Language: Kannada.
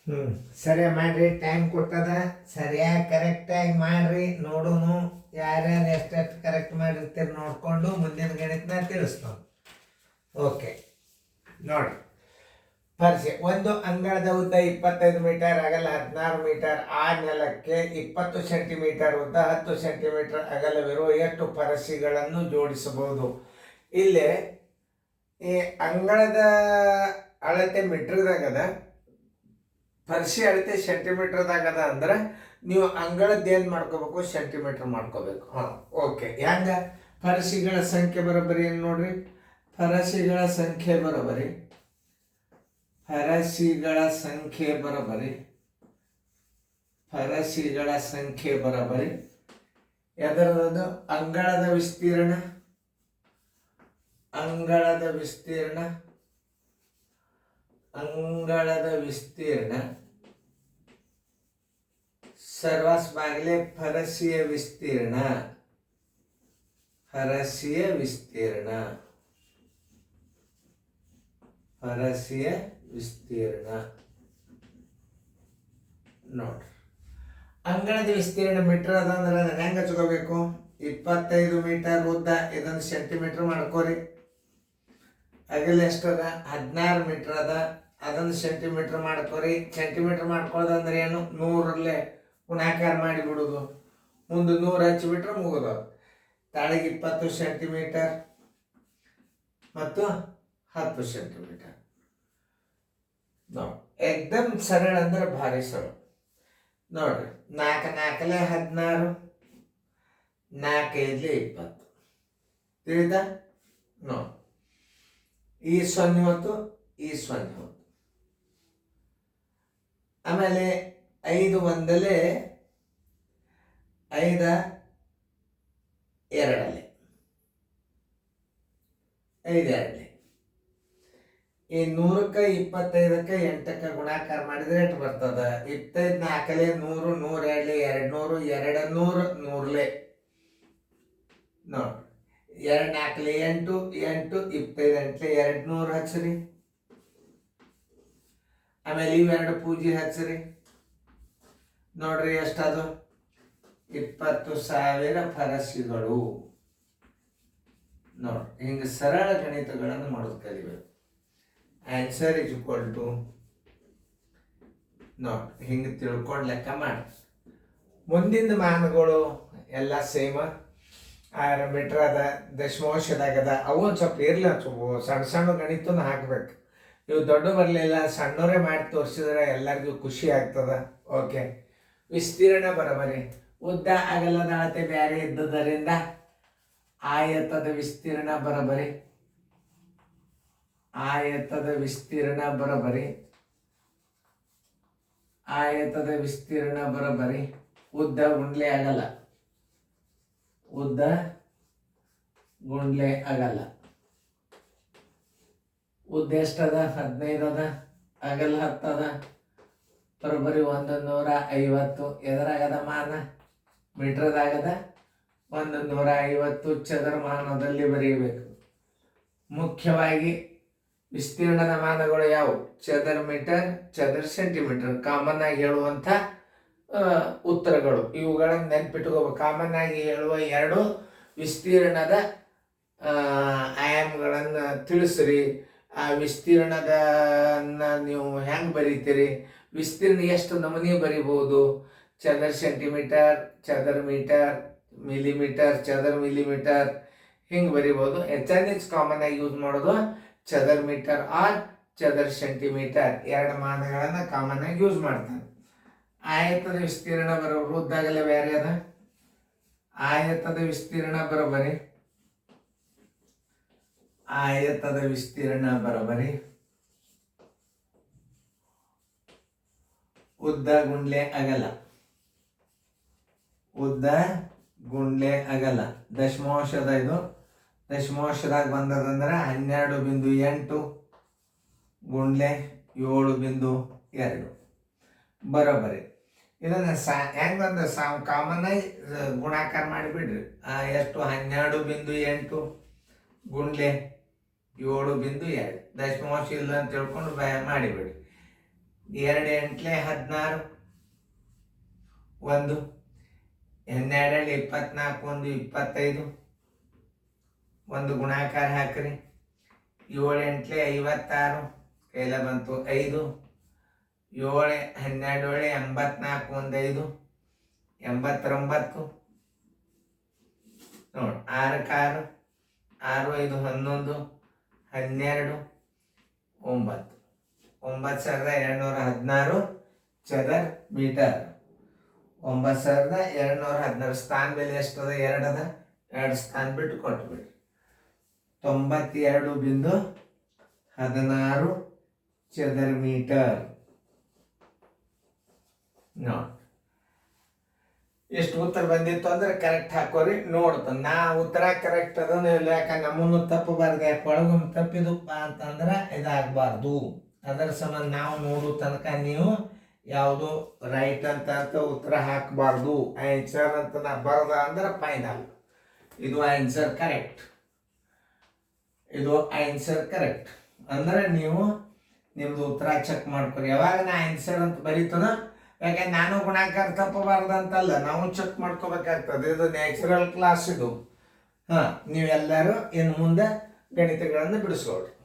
ಹ್ಞೂ ಸರಿ ಮಾಡಿರಿ, ಟೈಮ್ ಕೊಟ್ಟದ ಸರಿಯಾಗಿ ಕರೆಕ್ಟಾಗಿ ಮಾಡಿರಿ. ನೋಡೋನು ಯಾರ್ಯಾರು ಎಷ್ಟೆಷ್ಟು ಕರೆಕ್ಟ್ ಮಾಡಿರ್ತೀರಿ ನೋಡಿಕೊಂಡು ಮುಂದಿನ ಗಣಿತನ ತಿಳಿಸ್ತಾನೆ. ಓಕೆ ನೋಡಿ, ಪರಿಚಯ. ಒಂದು ಅಂಗಳದ ಉದ್ದ 25 ಮೀಟರ್, ಅಗಲ 16 ಮೀಟರ್. ಆ ನೆಲಕ್ಕೆ 20 ಸೆಂಟಿಮೀಟರ್ ಉದ್ದ, 10 ಸೆಂಟಿಮೀಟರ್ ಅಗಲವಿರುವ ಎಷ್ಟು ಪರಸಿಗಳನ್ನು ಜೋಡಿಸಬಹುದು? ಇಲ್ಲಿ ಈ ಅಂಗಳದ ಅಳತೆ ಮೀಟ್ರದಾಗದ, ಪರ್ಸಿ ಅಳತೆ ಸೆಂಟಿಮೀಟರ್ದಾಗದ ಅಂದ್ರೆ ನೀವು ಅಂಗಳದ್ದು ಏನು ಮಾಡ್ಕೋಬೇಕು? ಸೆಂಟಿಮೀಟರ್ ಮಾಡ್ಕೋಬೇಕು. ಹಾಂ, ಓಕೆ. ಹೆಂಗ? ಪರಸಿಗಳ ಸಂಖ್ಯೆ ಬರೋಬ್ಬರಿ ಏನು ನೋಡ್ರಿ. ಪರಸಿಗಳ ಸಂಖ್ಯೆ ಬರೋಬ್ಬರಿ, ಪರಸಿಗಳ ಸಂಖ್ಯೆ ಬರೋಬ್ಬರಿ, ಪರಸಿಗಳ ಸಂಖ್ಯೆ ಬರೋಬ್ಬರಿ ಎದರದು? ಅಂಗಳದ ವಿಸ್ತೀರ್ಣ, ಅಂಗಳದ ವಿಸ್ತೀರ್ಣ, ಅಂಗಳದ ವಿಸ್ತೀರ್ಣ ಸರ್ವಾಸ್ ಬಾಗಿಲೆ ಪರಸಿಯ ವಿಸ್ತೀರ್ಣ, ಪರಸಿಯ ವಿಸ್ತೀರ್ಣ, ಪರಸಿಯ ವಿಸ್ತೀರ್ಣ. ನೋಡ್ರಿ, ಅಂಗಳದ ವಿಸ್ತೀರ್ಣ ಮೀಟರ್ ಅದ ಅಂದ್ರೆ ಅದನ್ನ ಹೆಂಗೆ ಹಚ್ಕೋಬೇಕು? 25 ಮೀಟರ್ ಉದ್ದ, ಇದನ್ನು ಸೆಂಟಿಮೀಟರ್ ಮಾಡ್ಕೋರಿ. ಅಗಲ ಎಷ್ಟದ? 16 ಮೀಟರ್ ಅದ, ಅದನ್ನು ಸೆಂಟಿಮೀಟರ್ ಮಾಡ್ಕೋರಿ. ಸೆಂಟಿಮೀಟರ್ ಮಾಡ್ಕೊಳ್ಳೋದಂದ್ರೆ ಏನು? 100ರಲ್ಲೇ ಗುಣಾಕಾರ ಮಾಡಿಬಿಡೋದು. ಮುಂದೆ 100 ಹಚ್ಚಿಬಿಟ್ರೆ ಮುಗಿದು. ತಾಳಿಗೆ 20 ಸೆಂಟಿಮೀಟರ್ ಮತ್ತು 10 ಸೆಂಟಿಮೀಟರ್. ನೋಡಿ, ಏಕ್ದಮ್ ಸರಳ ಅಂದ್ರೆ ಭಾರಿ ಸರಳ. ನೋಡ್ರಿ, 4 4 16, 4 5 20. ತಿಳಿದ? ನೋಡಿ, ಈ 0 ಹೊತ್ತು, ಈ 0 ಹೊತ್ತು. ಆಮೇಲೆ 5 1 5 2 5 2. ಈ 100ಕ್ಕೆ 25ಕ್ಕೆ 8ಕ್ಕೆ ಗುಣಾಕಾರ ಮಾಡಿದ್ರೆ ಎಷ್ಟು ಬರ್ತದ? 25 4 100, 100 2 200, 200 100. ನೋಡಿ, 2 4 8 8 25 8 200 ಹಚ್ಚ್ರಿ. ಆಮೇಲೆ ಇವೆರಡು ಪೂಜೆ ಹಚ್ಚ್ರಿ. ನೋಡ್ರಿ ಎಷ್ಟದು? 20,000 ಪರಸಿಗಳು. ನೋಡ್ರಿ, ಹಿಂಗೆ ಸರಳ ಗಣಿತಗಳನ್ನು ಮಾಡೋದು ಕಲಿಬೇಕು. ಆನ್ಸರ್ ಇಸ್ ಈಕ್ವಲ್ ಟು, ನೋಡಿ ಹಿಂಗೆ ತಿಳ್ಕೊಂಡು ಲೆಕ್ಕ ಮಾಡಿ. ಮುಂದಿನ ಮಾನಗಳು ಎಲ್ಲ ಸೇಮ್. 6 ಮೀಟರ್ ಅದ, ದಶಮಾಂಶದಾಗದ. ಅವು ಒಂದು ಸ್ವಲ್ಪ ಇರಲಿ, ಸಣ್ಣ ಸಣ್ಣ ಗಣಿತನ ಹಾಕ್ಬೇಕು. ಇವು ದೊಡ್ಡ ಬರಲಿಲ್ಲ, ಸಣ್ಣವರೇ ಮಾಡಿ ತೋರಿಸಿದ್ರೆ ಎಲ್ಲರಿಗೂ ಖುಷಿ ಆಗ್ತದ. ಓಕೆ. ವಿಸ್ತೀರ್ಣ ಬರೋಬರಿ. ಉದ್ದ ಅಗಲದ ಅಳತೆ ಬೇರೆ ಇದ್ದುದರಿಂದ ಆಯತದ ವಿಸ್ತೀರ್ಣ ಬರೋಬರಿ, ಆಯತದ ವಿಸ್ತೀರ್ಣ ಬರೋಬರಿ, ಆಯತದ ವಿಸ್ತೀರ್ಣ ಬರೋಬರಿ. ಉದ್ದ ಗುಂಡ್ಲೆ ಅಗಲ, ಉದ್ದ ಗುಂಡ್ಲೆ ಅಗಲ. ಉದ್ದ ಎಷ್ಟದ? 15 ಅದ, ಅಗಲ 10 ಅದ, ಬರೋಬ್ಬರಿ 150. ಎದರಾಗದ ಮಾನ? ಮೀಟ್ರದಾಗದ. 150 ಚದರಮಾನದಲ್ಲಿ ಬರೆಯಬೇಕು. ಮುಖ್ಯವಾಗಿ ವಿಸ್ತೀರ್ಣದ ಮಾನಗಳು ಯಾವುವು? ಚದರ ಮೀಟರ್, ಚದರ ಸೆಂಟಿಮೀಟರ್. ಕಾಮನ್ ಆಗಿ ಹೇಳುವಂಥ ಉತ್ತರಗಳು ಇವುಗಳನ್ನು ನೆನ್ಪಿಟ್ಕೋಬೇಕು. ಕಾಮನ್ ಆಗಿ ಹೇಳುವ 2 ವಿಸ್ತೀರ್ಣದ ಆಯಾಮಗಳನ್ನು ತಿಳಿಸ್ರಿ. ಆ ವಿಸ್ತೀರ್ಣದನ್ನ ನೀವು ಹೆಂಗೆ ಬರೀತೀರಿ? ವಿಸ್ತೀರ್ಣ ಎಷ್ಟು ನಮೂನಿ ಬರಿಬಹುದು? ಚದರ ಸೆಂಟಿಮೀಟರ್, ಚದರ ಮೀಟರ್, ಮಿಲಿಮೀಟರ್, ಚದರ ಮಿಲಿಮೀಟರ್, ಹಿಂಗೆ ಬರಿಬೋದು. ಹೆಚ್ಚು ಕಾಮನ್ ಆಗಿ ಯೂಸ್ ಮಾಡೋದು ಚದರ ಮೀಟರ್ ಆರ್ ಚದರ ಸೆಂಟಿಮೀಟರ್. 2 ಮಾನಗಳನ್ನು ಕಾಮನ್ ಆಗಿ ಯೂಸ್ ಮಾಡ್ತಾರೆ. ಆಯತದ ವಿಸ್ತೀರ್ಣ ಬರೋಬರಿ. ಉದ್ದಾಗಲೇ ಬೇರೆ ಅದ. ಆಯತದ ವಿಸ್ತೀರ್ಣ ಬರೋಬರಿ, ಆಯತದ ವಿಸ್ತೀರ್ಣ ಬರೋಬರಿ. ಉದ್ದ ಗುಂಡ್ಲೆ ಅಗಲ, ಉದ್ದ ಗುಂಡ್ಲೆ ಅಗಲ. ದಶಮಾಂಶದ ಇದು, ದಶಮಾಂಶದಾಗ ಬಂದದಂದ್ರೆ 12.8 ಗುಂಡ್ಲೆ 7.2 ಬರೋಬರಿ. ಇದನ್ನು ಹೆಂಗಂದ್ರೆ ಕಾಮನ್ ಆಗಿ ಗುಣಾಕಾರ ಮಾಡಿಬಿಡ್ರಿ. ಎಷ್ಟು? 12.8 ಗುಂಡ್ಲೆ 7.2. ದಶಮಾಂಶ ಇಲ್ಲ ಅಂತ ತಿಳ್ಕೊಂಡು ಮಾಡಿಬಿಡ್ರಿ. 2 ಎಂಟ್ಲೆ 16 1 12 24 1 25 ಒಂದು ಗುಣಾಕಾರ ಹಾಕ್ರಿ 7 ಎಂಟ್ಲೆ 56 ಕೈಲ ಬಂತು 5 7 12 84 1 5 89 ನೋಡಿ 6 6 6 5 11 12 9 9216 ಚದರ ಮೀಟರ್ 9216 ಸ್ಥಾನ ಬೆಲೆ ಎಷ್ಟದ 2 ಅದ 2 ಸ್ಥಾನ ಬಿಟ್ಟು ಕೊಟ್ಬಿಡ್ರಿ 92.16 ಚದರ ಮೀಟರ್ ನೋಡಿ ಎಷ್ಟು ಉತ್ತರ ಬಂದಿತ್ತು ಅಂದ್ರೆ ಕರೆಕ್ಟ್ ಹಾಕೋರಿ ನೋಡ್ತ ನಾ ಉತ್ತರ ಕರೆಕ್ಟ್ ಅದನ್ನ ಇಲ್ಲ ಯಾಕಂದ್ರೆ ನಮ್ಮನ್ನು ತಪ್ಪು ಬಾರ್ದು ಯಾಕೆ ಒಳಗೊಮ್ಮೆ ತಪ್ಪಿದಪ್ಪ ಅಂತಂದ್ರೆ ಇದಾಗಬಾರ್ದು ಅದರ ಸಂಬಂಧ ನಾವು ನೋಡೋ ತನಕ ನೀವು ಯಾವುದು ರೈಟ್ ಅಂತ ಉತ್ತರ ಹಾಕಬಾರ್ದು ಆನ್ಸರ್ ಅಂತ ನಾ ಬರದ ಅಂದ್ರೆ ಫೈನಲ್ ಇದು ಆನ್ಸರ್ ಕರೆಕ್ಟ್ ಇದು ಆನ್ಸರ್ ಕರೆಕ್ಟ್ ಅಂದ್ರೆ ನೀವು ನಿಮ್ದು ಉತ್ತರ ಚೆಕ್ ಮಾಡ್ಕೊರಿ ಯಾವಾಗ ನಾ ಆನ್ಸರ್ ಅಂತ ಬರೀತನ ಯಾಕಂದ್ರೆ ನಾನು ಗುಣಾಕಾರ ತಪ್ಪಬಾರ್ದಂತಲ್ಲ ನಾವು ಚೆಕ್ ಮಾಡ್ಕೋಬೇಕಾಗ್ತದೆ ಇದು ನ್ಯಾಚುರಲ್ ಕ್ಲಾಸ್ ಇದು ನೀವೆಲ್ಲರೂ ಇನ್ನು ಮುಂದೆ ಗಣಿತಗಳನ್ನು ಬಿಡಿಸ್ಕೊಳ್ರಿ